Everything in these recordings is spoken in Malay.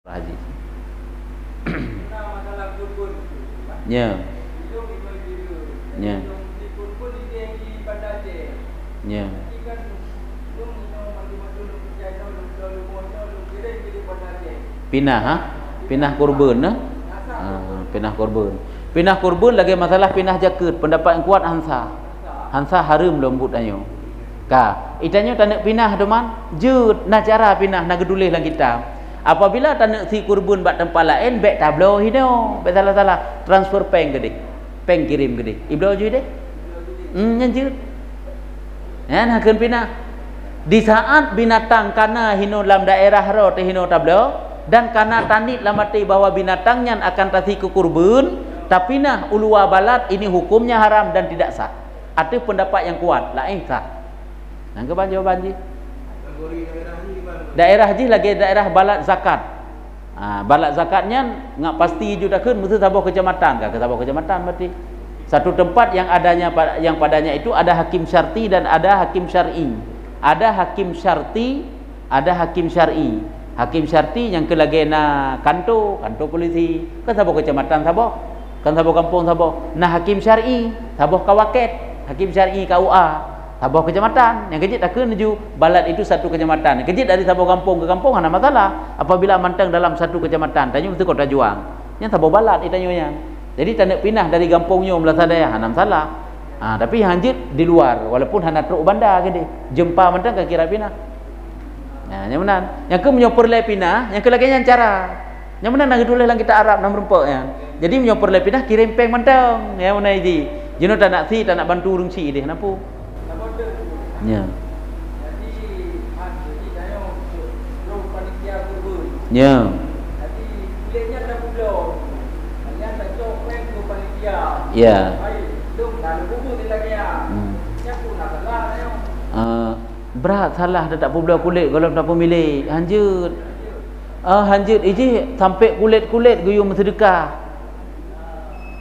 Haji. Ya. Ya. Ya. Pinah ha? Pinah kurban nah. Pinah kurban. Pinah kurban lagi masalah pinah jakut. Pendapat yang kuat Hansa. Hansa harum lembut anyo. Ka, itanyo tak nak pinah teman. Jut nak cara pinah nak gedulih lang kita. Apabila tak nak si kurban bak tempat lain, bek tablo hino. Bek salah-salah transfer peng gede. Peng kirim gede. Iblo je deh. Nyanjut. Ya nak pinah. Di saat binatang kana hino dalam daerah ro te hino tablo dan kana tanit lamati bahwa binatangnya akan tasi ke kurban, tapi nah ulua balat ini hukumnya haram dan tidak sah. Ada pendapat yang kuat, lain sah. Nang ke jawaban ji. Daerah ji lagi daerah balat zakat. Balat zakatnya ngak pasti juga kan mesti sabah kecamatan kah? Sabah kecamatan berarti. Satu tempat yang adanya yang padanya itu ada hakim syarti dan ada hakim syar'i. Ada hakim syarti, ada hakim syar'i. Hakim syarti yang kelagena kantor polisi, kan sabah kecamatan sabah, kan sabah kampung sabah. Nah hakim syar'i, sabah kawaket, hakim syar'i KUA, sabah kecamatan. Yang kejit tak menuju balat itu satu kecamatan. Yang kejit dari sabah kampung ke kampung ada masalah. Apabila mantang dalam satu kecamatan, tanya mesti kota juang. Yang sabah balat itanyonya. Jadi tak nak pinah dari kampungnya belah sadaya, hanam salah. Tapi hanjit di luar, walaupun hana truk bandar ke dia. Jempa mantang ke kira pinah. Yang mana? Yang ke menyopor le pinah, yang ke lagi yang cara. Yang mana nak dulu lang kita Arab nam rumpok ya. Jadi menyopor le pinah kirim peng mantang. Yang mana ji? Jeno tak nak si, tak nak bantu urung si dia, kenapa? Ya. Ya. Ya. Berat salah dah tak pula kulit kalau tak pemilik hanjut. Hanjut iji sampai kulit-kulit guyung sedekah.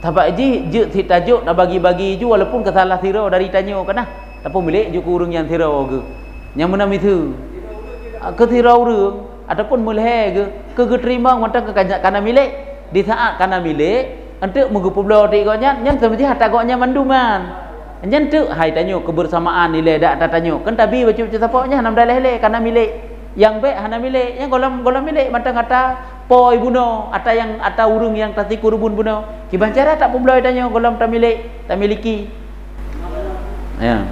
Tapak iji je si tajuk nak bagi-bagi ju walaupun kesalah sira dari tanyo kana. Tak pemilik ju kurung yang sira ke. Yang mana itu? Ke sira urang ataupun mulai ke terima macam ke kana milik. Di saat kana milik untuk menggupublo tikanya yang semestinya hatagoknya manduman. Nyen tu hai tanyo kebersamaan nilai dak tanyo. Kan tabi baca sapoknya nam daleh kana milik. Yang baik hana milik, yang golam milik macam kata po ibuno atau yang atau urung yang tasi kurubun buno. Kiban cara tak pemulai tanyo golam tak milik, tak miliki. Ya.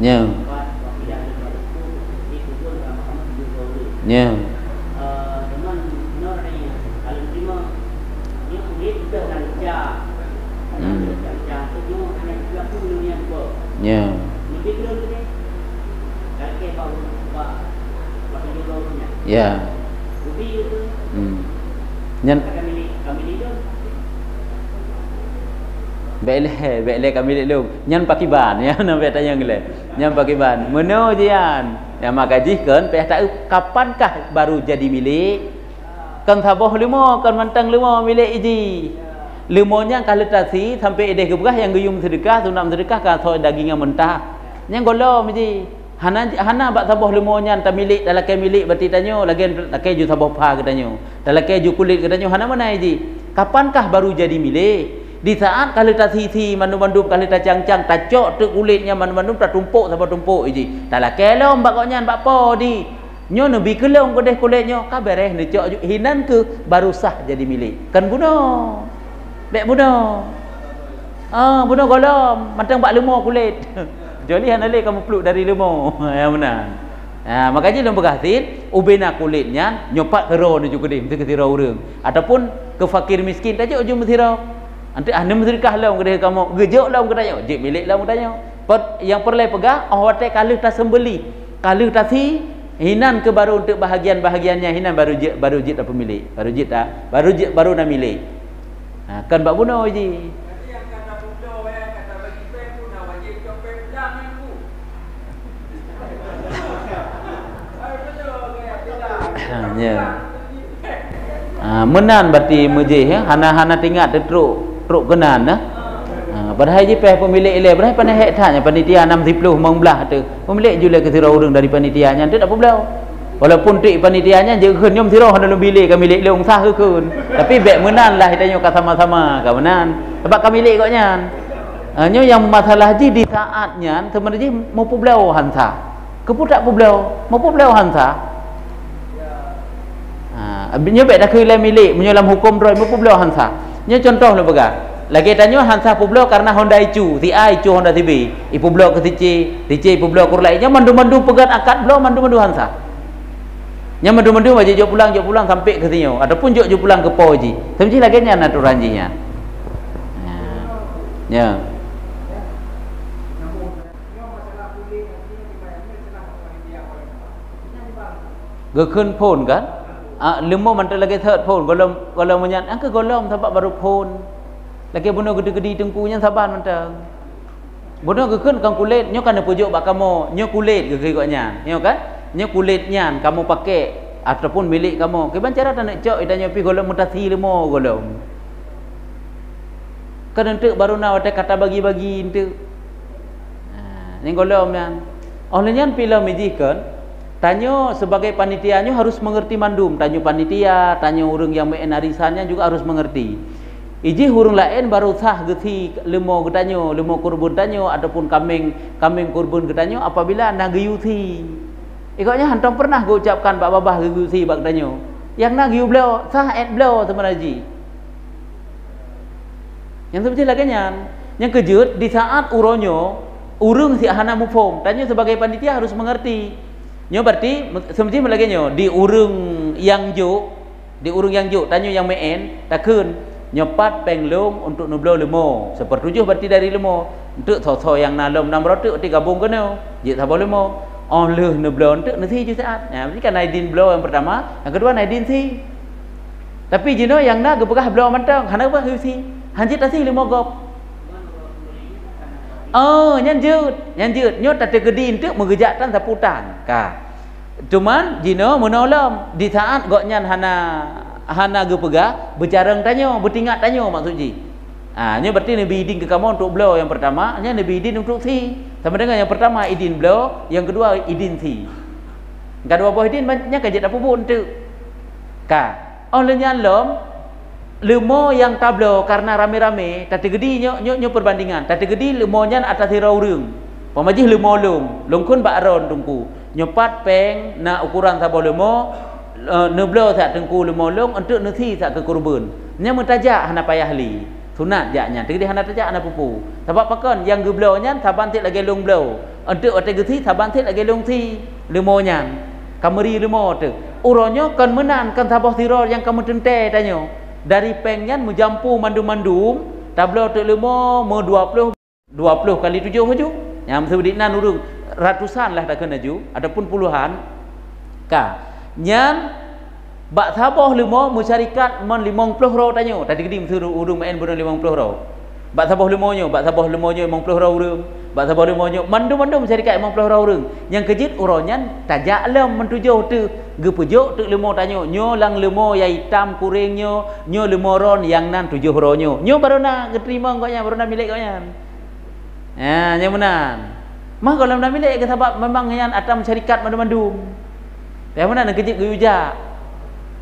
Ya. Ya. Ya. Ya. Nyen Baiklah kami lu. Nyen pakiban ya nampak tanya gile. Nyen pakiban. Meno jian. Ya maka jihkan peh tak kapankah baru jadi milik? Kan sabah lima, kan mantang lima milik iji. Limonya kalau tasi sampai edeh keberah yang guyum sedekah, sunam sedekah ka soy dagingnya mentah. Yang golom iji. Hana bak sabah limonya tak milik dalam ke milik berarti tanyo lagi ju sabah pa ke tanyo. Dalam ke ju kulit ke tanyo hana mana iji. Kapankah baru jadi milik? Di saat kalau tak sisi mandu-mandu kalau tak cang-cang tak cok tu kulitnya mandu-mandu tak tumpuk sampai tumpuk iji. Dalam ke lom bak koknya bak po di. Nyo nabi kelong kodeh kulitnya kabereh ne cok hinan ke baru sah jadi milik. Kan bunuh. Bek bunuh. Bunuh golom mantang bak lemah kulit. Jadi hanale kamu peluk dari lemah. Ya benar. Makanya dalam berhasil ubena kulitnya nyopat hero ni juga dia mesti kesira urang ataupun ke fakir miskin tajuk ujung mesira. Nanti anda sedekah lah ke kamu gejok lah ke tanya jik milik lah ke tanya yang perlu pegang awate kalau tak sembeli kalau tak si hinan ke baru untuk bahagian-bahagiannya hinan baru jit apa milik baru nak milik kan bak bunuh je menan berarti mujih ya hana tinggal truk kenan nah padahal je pemilik ile berapa pandai hektanya panitia 60 mengbelah tu pemilik jual ke tirau orang dari panitianya tu tak apa belau walaupun tik panitianya je keun nyom tirau dalam bilik kami milik leung sah keun tapi bek menan lah tanya kat sama-sama ka menan sebab kami milik koknya nyo yang masalah ji di saatnya sebenarnya mau belau hansa kepu tak belau mau belau hansa nyo bek dah keulai milik menyolam hukum roy mau belau hansa nyo contoh lah begar lagi tanya hansa publo karena Honda icu, si A icu Honda si B. Ipu blo ke si C publo kur lainnya mandu-mandu pegat akad blo mandu-mandu hansa. Nya mandu-mandu aja jok pulang sampai ke sini. Adapun jok pulang ke Poji. Semji lagi nya naturanjinya. Ya. Gekun pun kan? Lemo mantu lagi third pun golom menyan angka golom sebab baru pun. Lagi bunuh gede-gede tengkunya saban mentang. Bunuh gekun kang kulit nyo kan pujuk bak kamu, nyo kulit ke koknya. Nyo kan? Nyo kulitnya kamu pakai ataupun milik kamu. Keban cara tak nak cok idanya pi golong mutasi lemo golong. Kan entuk baru nak ada kata bagi-bagi entuk. Ni golong yang. Olehnya pila mijikan tanya sebagai panitia nyo harus mengerti mandum. Tanya panitia, tanya orang yang main arisannya juga harus mengerti. Iji hurung lain baru sah geti lemo getanyo, lemo kurban tanyo ataupun kambing kurban getanyo apabila nak geyuti. Ikutnya hantam pernah go ucapkan Pak Babah geyuti bak tanyo. Yang nak geyu beliau sah beliau teman haji. Yang seperti laginya, yang kejut di saat uronyo urung si ahana mufom. Tanyo sebagai panitia harus mengerti. Nyo berarti seperti laginya di urung yang juk, tanyo yang main takun nyopat penglung untuk nublo lemo sepertujuh berarti dari lemo untuk so yang nalom 600 digabung kena je sabah lemo oleh nublo untuk nanti je saat ya berarti kan naidin blow yang pertama yang kedua naidin si tapi jino yang nak gepegah blow mantang hana apa si hanjit asi lemo gop nyanjut nyot tak tegedi untuk mengejakkan saputan ka cuman jino menolom di saat goknya hana gepegah bercarang tanyo bertingat tanyo maksud ji nya berarti nabi idin ke kamu untuk blow yang pertama nya nabi idin untuk si sama dengan yang pertama idin blow yang kedua idin si kedua buah idin nya kajit apa pun tu ka olehnya lemo yang tablo karena rame-rame tadi gedi nyo perbandingan tadi gedi lemonya atas hirau reung pemajih lemo longkun bak ron tungku nyopat peng na ukuran sabo lemo neblo tak tengku lemolong untuk nasi tak ke kurban. Nya mentajak hana payah li. Sunat jaknya. Jadi hana tajak hana pupu. Sebab pakon yang geblo nya saban tik lagi long blow. Untuk otak geti saban tik lagi long si lemonya. Kameri lemo tu. Uronyo kan menan kan sabah siror yang kamu tente tanyo. Dari pengnya menjampu mandum-mandum, tablo tu lemo me 20 kali 7 haju. Yang sebedinan urung ratusan lah tak kena ju, adapun puluhan. Ka nyan bak sabah limo musyarikat mon 50 ro tanyo tadi gedi mesti urung main bulan 50 ro bak sabah limonyo 50 ro urung bak sabah limonyo mandu musyarikat 50 ro urung yang kejit uronyan tajak lem mentujuh tu gepujuk tu limo tanyo nyo lang limo ya hitam kuring nyo limo ron yang nan 7 ro nyo baru nak terima koknya baru nak milik koknya nya menan mah kalau nak milik ke sebab memang yang atam musyarikat mandu yang mana nak kejit guyuja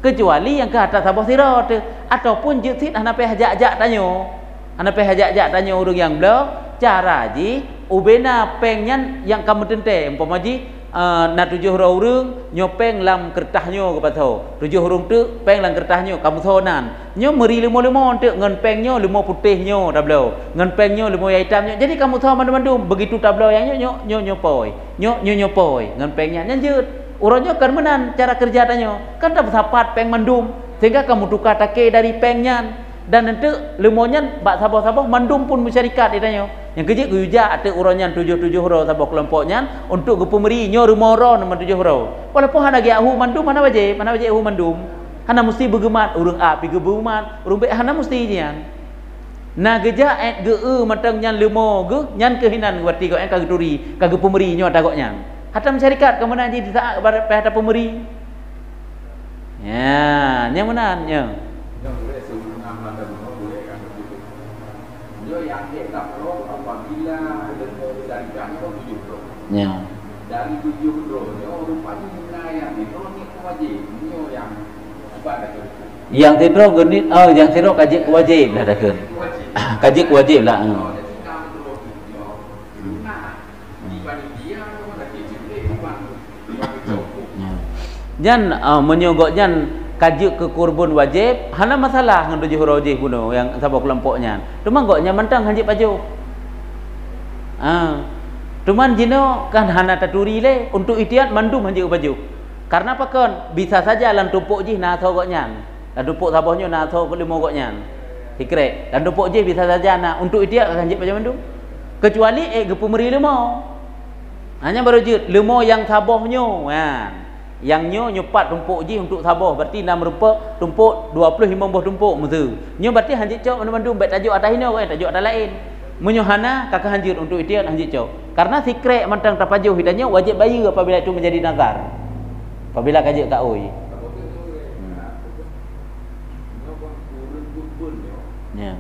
kecuali yang ke atas sabah sirah ataupun jitsit hana pe hajak-hajak tanyo orang yang belo cara ji ubena pengnya yang kamu tente umpama ji na 7 orang nyopeng lam kertasnyo kepada 7 orang tu peng lam kertasnyo kamu sonan nyo meri limo-limo tu ngan pengnyo limo putihnya tablo ngan pengnyo limo hitamnya jadi kamu tahu mandu begitu tablo yang nyo poi ngan pengnya nyanjut uronyo kan menan cara kerja tanyo kan tak sapat peng mandum sehingga kamu tukar take dari pengnya dan nanti lemonya bak sabah-sabah mandum pun masyarakat ditanyo yang kejik guja ate uronnya 7 ro sabah kelompoknya untuk gepumeri nyo rumoro nama 7 ro walaupun hana ge ahu mandum mana waje ahu mandum hana mesti begemat urang a pi gebumat urang be hana mesti jian na geja et ge matang nyan lemo ge nyan kehinan berarti kau en kageduri kagepumeri nyo tagoknya hatta masyarakat ke mana di saat pada pemberi ya yang mana Dia yang dia tak perlu apabila dari kami 70. Ya. Dari 70 dia rupanya menayang itu ni wajib. Dia yang ibadah tu. Yang tiro genit yang tiro kaji wajib lah dah kan. Kaji wajib lah. Jan menyogok jan kaji ke kurban wajib hana masalah dengan 7 wajib puno yang sabab kelompoknya. Cuma goknya mentang haji paju. Cuman jino kan hana taturi le untuk itiat mandum haji paju. Karena apa kan bisa saja lan tumpuk ji na tho goknya. Lan tumpuk sabahnya na tho 5 goknya. Hikrek dan tumpuk ji bisa saja na untuk itiat haji paju mandum. Kecuali gepumeri lemo. Hanya baru je lemo yang sabahnya kan. Yang nyo 4 tumpuk je untuk sabah berarti 6 rupa tumpuk 25 buah tumpuk metu. Nyo berarti hanjit cok mandum baik tajuk atas ini kan tajuk atas lain. Menyo hana kakak hanjit untuk itiat hanjit cok. Karena sikrek mantang tapajuh hidanya wajib bayar apabila itu menjadi nazar. Apabila kaji tak oi. Ya.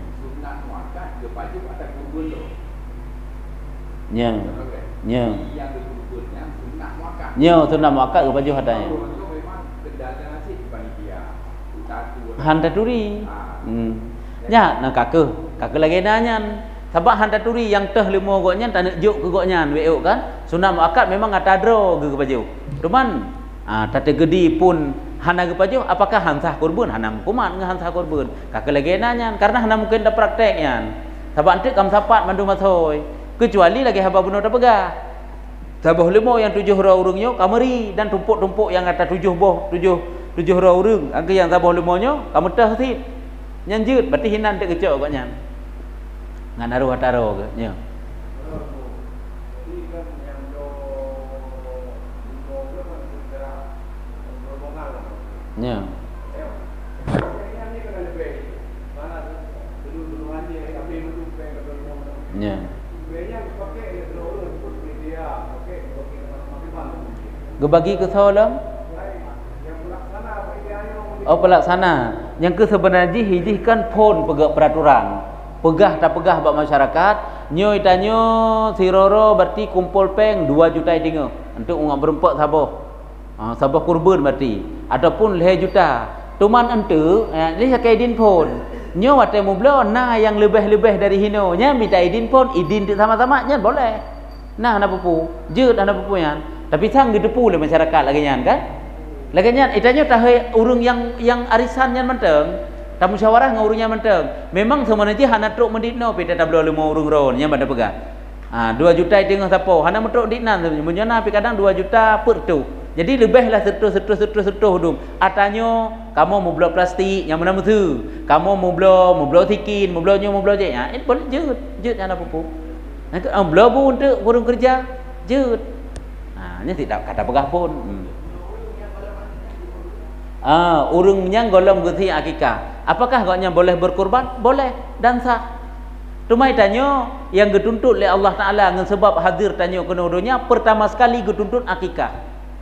Ya. Ya. Nya sunat muakkad ke baju hatanya. Han taturi. Ya, nak kakak lagi nanya. Sebab han taturi yang teh 5 goknya tak nak juk ke goknya weok kan. Sunat muakkad memang ada dro ke baju. Cuman tata gedi pun hana ke baju apakah hansah kurban hana kumat dengan hansah kurban. Kakak lagi nanya karena hana mungkin dah prakteknya. Sebab antik kam sapat mandu masoi. Kecuali lagi haba bunuh dah pegah. Sabah 5 yang 7 urungnya kameri dan tumpuk-tumpuk yang ada 7 urung. Angka yang sabah 5-nya kamu tah sit. Nyanjut berarti hinan tek kecok koknya. Ngan aruh ataro ke nya. Nya. Nya. Gebagi ke salam pelaksana yang ke sebenarnya hijih kan pun pegak peraturan pegah tak pegah buat masyarakat nyo itanyo siroro berarti kumpul peng 2 juta dingo untuk ngak berempat sabah kurban berarti ataupun 5 juta tuman ente ni sakai idin pun nyo wate mublo na yang lebih-lebih dari hino nya minta idin pun idin sama-sama nya boleh nah ana pupu jeut ana pupunya tapi sang gedepu le masyarakat lagi nyan kan lagi nyan itanya tahe urung yang arisan nyan menteng tak musyawarah dengan urungnya menteng memang semuanya hana truk menditno pita tablo 5 urung ron nya pada pegang 2 juta tengah sapo hana metruk ditnan menyana tapi kadang 2 juta per tu jadi lebihlah setuh hudung atanyo kamu mau blok plastik yang mana mutu kamu mau blok tikin mau bloknya mau blok je ya boleh jeut ana pupu nak blok pun untuk urung kerja jeut nya tidak kata pegah pun. Urungnya golong guthi akikah. Apakah gaknya boleh berkurban? Boleh dan sah. Cuma tanyo yang dituntut oleh Allah Taala dengan sebab hadir tanyo kenodonya pertama sekali dituntut akikah.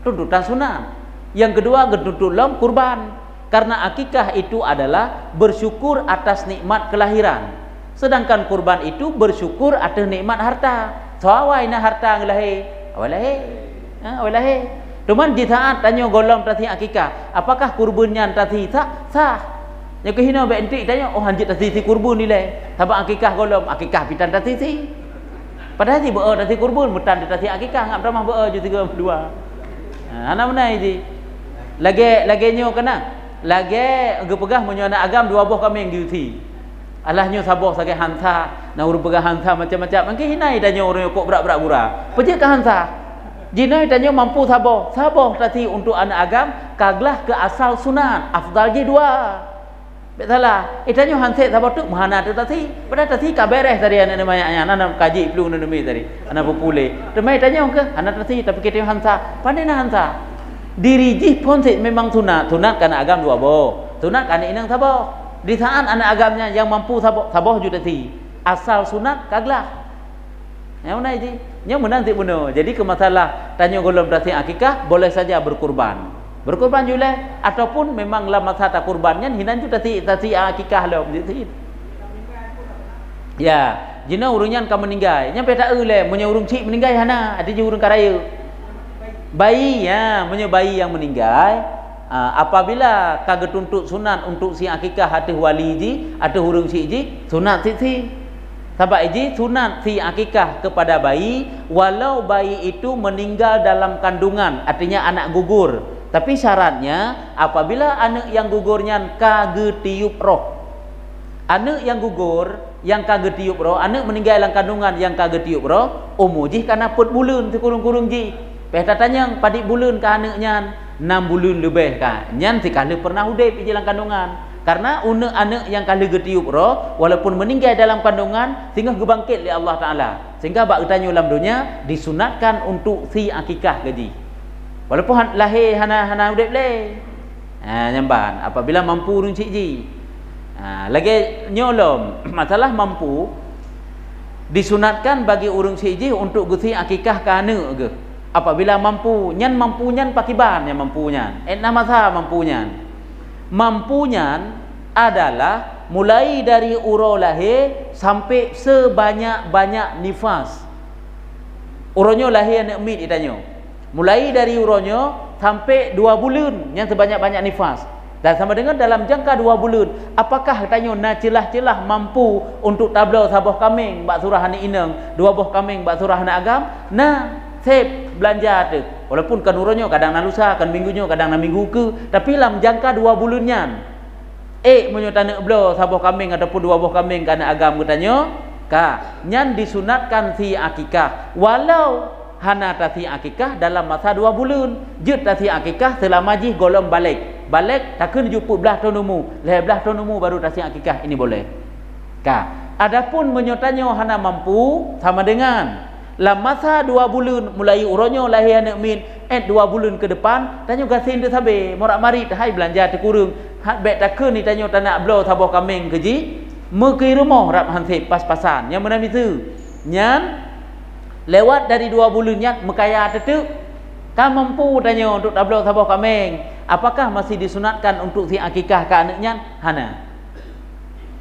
Tuntutan sunat. Yang kedua dituntut lam kurban. Karena akikah itu adalah bersyukur atas nikmat kelahiran. Sedangkan kurban itu bersyukur atas nikmat harta. Sawai na harta ngelahi. Awalahe. Cuman di saat tanya golong tadi akikah, apakah kurbannya tadi sah? Yang kehina baik entik tanya, oh hanjit tadi si kurban nilai. Sabab akikah golong, akikah pitan tadi si. Padahal si beo tadi kurban, mutan tadi akikah ngap ramah beo je 32. Ana mana ini? Lagi nyo kena. Lagi gepegah menyo anak agam 2 buah kambing diuti. Alahnya sabah sebagai hansa, na urang pegah hansa macam-macam. Mangke hinai tanya orang kok berak-berak gura. Pejak ke hansa. Jina tanya mampu sabah tadi untuk anak agam kaglah ke asal sunat afdal je 2 betul itanya hanset sabah tu mahana tu tadi pada tadi ka beres tadi anak namanya anak kaji pelung nami tadi anak popule demai tanya ke anak tadi tapi kita hansa pandai na hansa diri ji pun memang sunat kan agam 2 boh sunat kan inang sabah di saat anak agamnya yang mampu sabah juga tadi asal sunat kaglah yang mana ini? Yang menanti bunuh. Jadi ke masalah tanya golong berarti akikah boleh saja berkurban. Berkurban juga ataupun memang lah masa tak kurbannya hinan juga tadi akikah lah. Ya, jina urungnya kan meninggal. Nyampe tak le, punya urung cik meninggal hana, ada je urung karaya. Bayi ya, punya bayi yang meninggal. Apabila kagak tuntut sunat untuk si akikah ada wali ji, ada urung cik ji, sunat si. Sebab ji sunat si akikah kepada bayi, walau bayi itu meninggal dalam kandungan, artinya anak gugur. Tapi syaratnya apabila anak yang gugurnya kagak tiup roh. Anak yang gugur, yang kagak tiup roh, anak meninggal dalam kandungan yang kagak tiup roh, umur ji kana put bulan tu kurung-kurung ji. Peh tanya padik bulan ka anaknya 6 bulan lebih ka. Nyan si kala pernah udip di dalam kandungan. Karena anak yang kala getiup roh walaupun meninggal dalam kandungan sehingga gebangkit oleh Allah Taala. Sehingga bak tanya dalam dunia disunatkan untuk si akikah gaji. Walaupun lahir hana udip le. Nyamban apabila mampu urung cik ji. Lagi nyolom masalah mampu disunatkan bagi urung siji untuk gusi akikah ke anak ke apabila mampu nyan pakiban yang mampunya nama sah mampunya adalah mulai dari uro lahir sampai sebanyak-banyak nifas. Uronyo lahir anak mit ditanya mulai dari uronyo sampai 2 bulan yang sebanyak-banyak nifas. Dan sama dengan dalam jangka 2 bulan, apakah tanya na celah-celah mampu untuk tablau sabah kambing bak surah ni inang, 2 buah kambing bak surah na agam, na sep belanja tu. Walaupun kan uronyo kadang na lusa, kan minggunya kadang na minggu ke, tapi dalam jangka 2 bulannya. Menyo tanya blau sabah kambing ataupun 2 buah kambing kana agam katanya, ka nyan disunatkan si akikah. Walau hana tasi akikah dalam masa 2 bulan, jut tasi akikah selama ji golong balik. Balik takkan jupuk belah tonumu, leh belah tonumu baru tasik akikah ini boleh. Adapun menyotanya hana mampu sama dengan dalam masa 2 bulan mulai uronyo lahir anak min 2 bulan ke depan tanya gasin tu sabe morak mari hai belanja terkurung hat bet takkan ni tanya tak nak blow sabah kambing keji meki rumah rap hansip pas-pasan yang mana itu nyan lewat dari 2 bulan nyan mekaya tetuk kan mampu tanya untuk tablau sabah kambing. Apakah masih disunatkan untuk si akikah ke anaknya? Hana.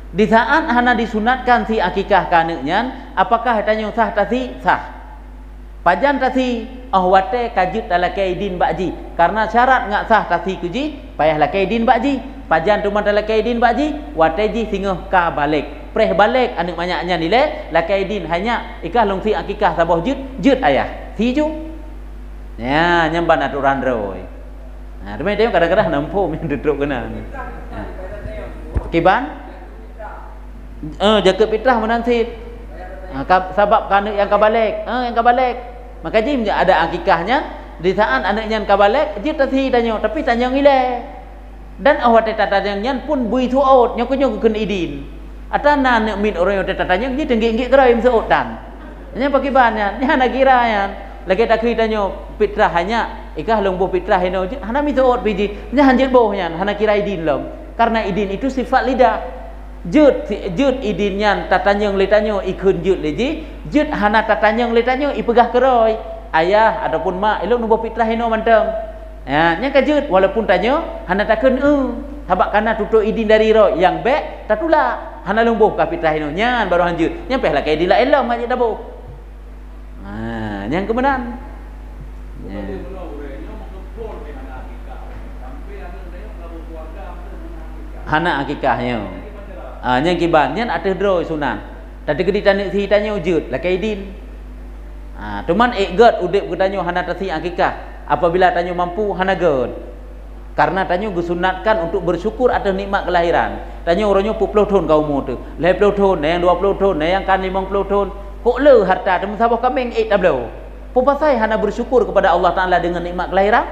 Di saat hana disunatkan si akikah ke anaknya, apakah tanya sah tasi? Sah. Pajan tasi wate kajut dalakai din bakji. Karena syarat ngak sah tasi kuji, payah lakai din bakji. Pajan tuman dalakai din bakji, wate ji singoh ka balik. Preh balik anak banyaknya nilai lakai din hanya ikah long si akikah sabah jut ayah. Si ju. Ya, nyamban aturan roy. Demi dia kadang-kadang nampu yang duduk kena. Kiban? Jaga fitrah menansit. Sebab anak yang kabalik, yang kabalik. Maka jim ada akikahnya di saat anaknya kabalik, dia tadi tanya, tapi tanya ngile. Dan awak tanya pun bui tuaut, nyokunyo kena idin. Atau anak min orang yang tanya, dia tinggi-tinggi kerai seotan. Nya pakai banyak, nya nak kira ya. Lagi tak tanya fitrah hanya ikah lombo fitrah heno hana mituot biji nya hanjit bohnya hana kira idin lom karena idin itu sifat lidah jut idinnya tatanyang letanyo ikun jut leji jut hana tatanyang letanyo ipegah keroi ayah ataupun mak elok lombo fitrah heno mantang ya nya kajut walaupun tanyo hana takun sabab kana tutuk idin dari ro yang bek tatula hana lombo ka fitrah heno nya baru hanjut nya peh lah kai dila elom ngajak dabo yang kebenaran hana akikahnya yang kibannya ada droi sunan tadi ke ditanya si tanya wujud lah kaidin cuman egat udip ketanya hana tasi akikah apabila tanya mampu hana gad karena tanya disunatkan untuk bersyukur atas nikmat kelahiran tanya orangnya 40 tahun kau umur tu 50 tahun yang 20 tahun yang kan 50 tahun kok le harta temu sabah kambing tablau pupasai hana bersyukur kepada Allah Taala dengan nikmat kelahiran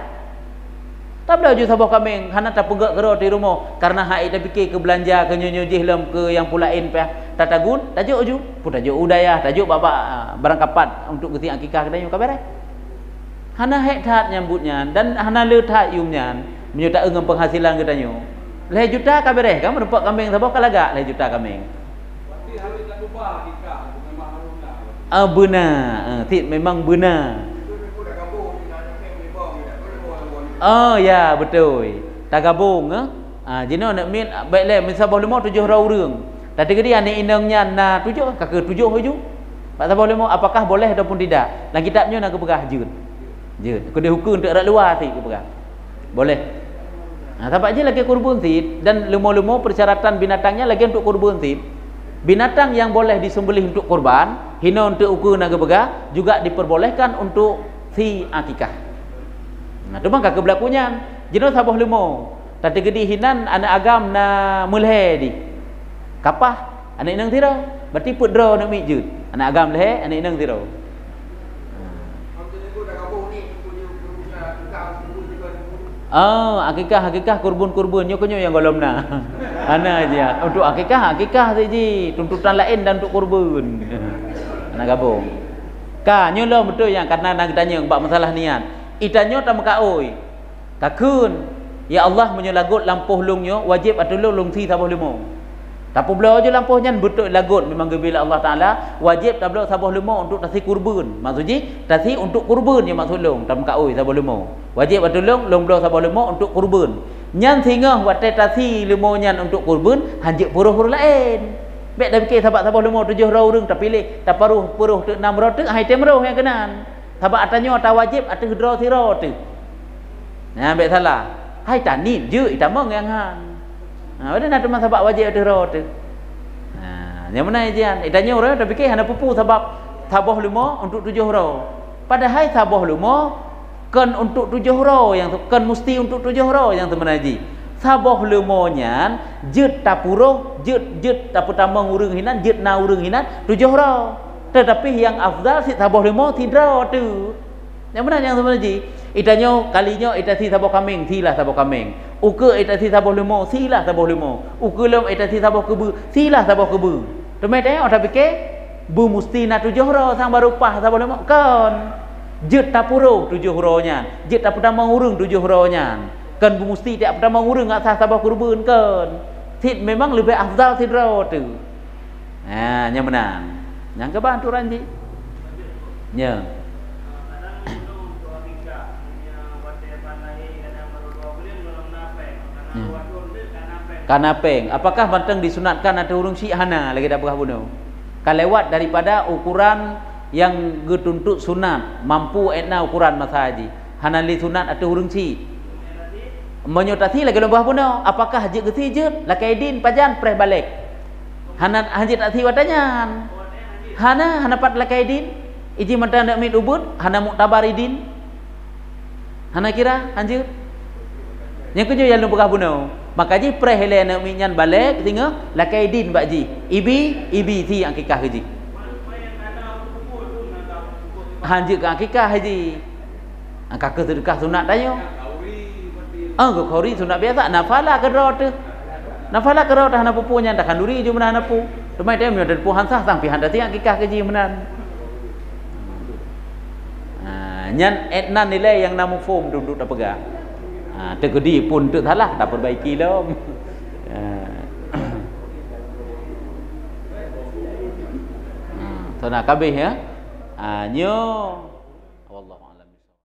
tablau ju sabah kambing hana tak pegak kero di rumah karena hai tak fikir ke belanja ke nyonyojih lem ke yang pulain pe tatagun tajuk ju pun tajuk udayah tajuk bapak barang kapat untuk geti akikah kedanyo kabar hana hek that nyambutnya dan hana le that yumnya menyuta dengan penghasilan kedanyo leh juta kabar kan mendapat kambing sabah kalaga leh juta kambing berarti harus tak ubah akikah benar, memang benar. Oh ya betul. Tak gabung Jino nak min baik le min sabah 5 7 orang. Tadi dia ni inangnya na 7 kakak 7 hujung. Pak Sabah lemo apakah boleh ataupun tidak? Dalam kitabnya nak berah jud. Jud. Kena hukum untuk rak luar ti berah. Boleh. Sebab je lagi kurban tip dan lemo-lemo persyaratan binatangnya lagi untuk kurban tip. Binatang yang boleh disembelih untuk kurban, hina untuk ukur naga begah juga diperbolehkan untuk fi akikah. Tu mangka kebelakunya jenis sabah lemo. Tadi gedi hinan anak agam na mulhe di. Kapah anak inang tira, berarti pudra nak mi jud. Anak agam lehe, anak inang tira. Akikah kurban nyo konyo yang golom na. Ana aja. Untuk akikah saja. Tuntutan lain dan untuk kurban. Ana gabung. Ka nyo lo betul yang karena nak tanya bab masalah niat. Itanyo tak makaoi. Takun ya Allah menyelagut lampuh lungnyo wajib atulung lung thi sabah limo. Tapi belah je lampuh nyan betul lagut memang bila Allah Taala wajib tak belah sabah limo untuk tasi kurban. Maksudnya tasi untuk kurban yang maksud long tak makaoi sabah limo. Wajib atulung long belah sabah limo untuk kurban. Nyan sehingga watai tasi limo nyan untuk kurban hanjik puruh-puruh lain. Baik dah fikir sabah limo 7 urang tak pilih tak puruh tu 6 tu hai tem roh yang kenan. Sabab atanyo tak wajib atau hidro tiro tu. Nah, baik salah. Hai tanin je itamang yang han. Ada nak teman sebab wajib ada rot. Yang mana ajian? Itanya orang dah fikir hana pupu sebab sabah lima untuk 7 ro. Padahal sabah lima kan untuk 7 ro yang tu kan mesti untuk 7 ro yang tu menaji. Sabah lima nyan jet tapuroh jet taputambang urang hinan jet na urang hinan 7 ro. Tetapi yang afdal si sabah lima tidak tu. Yang mana yang tu menaji? Itanya kalinya itasi sabah kambing silah sabah kambing. Uka itasi sabah limo silah sabah limo. Uka lem itasi sabah kebu silah sabah kebu. Temai tengok tak fikir bu musti na 7 ro sang baru pah sabah limo kan. Jet tapuro 7 ro nya. Jet tapudamang urang 7 ro nya. Kan bu musti tiap pedamang urang ngak sah sabah kurban kan. Tit memang lebih afdal tit ro tu. Yang menang. Yang kebantu ranji. Ya. Kanapeng, apakah banteng disunatkan atau urung syi'hana lagi dah berah bunuh? Kan lewat daripada ukuran yang getuntut sunat, mampu etna ukuran masa haji. Hanali sunat atau urung syi'. Menyotasi lagi berah bunuh, apakah haji gesi je? Lakaidin pajan preh balik. Hana haji tak si watanyan. Hana pat lakaidin. Iji mata nak mit ubud, hana muktabaridin. Hana kira haji. Yang kedua yang berah bunuh. Maka ji prehele nak minyan balik tengok lakaidin bakji ibi ti akikah haji hanjik ke akikah haji kakak sedekah sunat tanya ke khori sunat biasa nafala ke ro tu nafala ke ro dah hana pupunya dah kanduri je mana hana pu temai dia ada puhan sah sang pihan dah ti akikah haji menan nyan etnan nilai yang namu form duduk tak pegang. Tergedi pun tu salah tak perbaiki dah. So nak habis ya. Nyo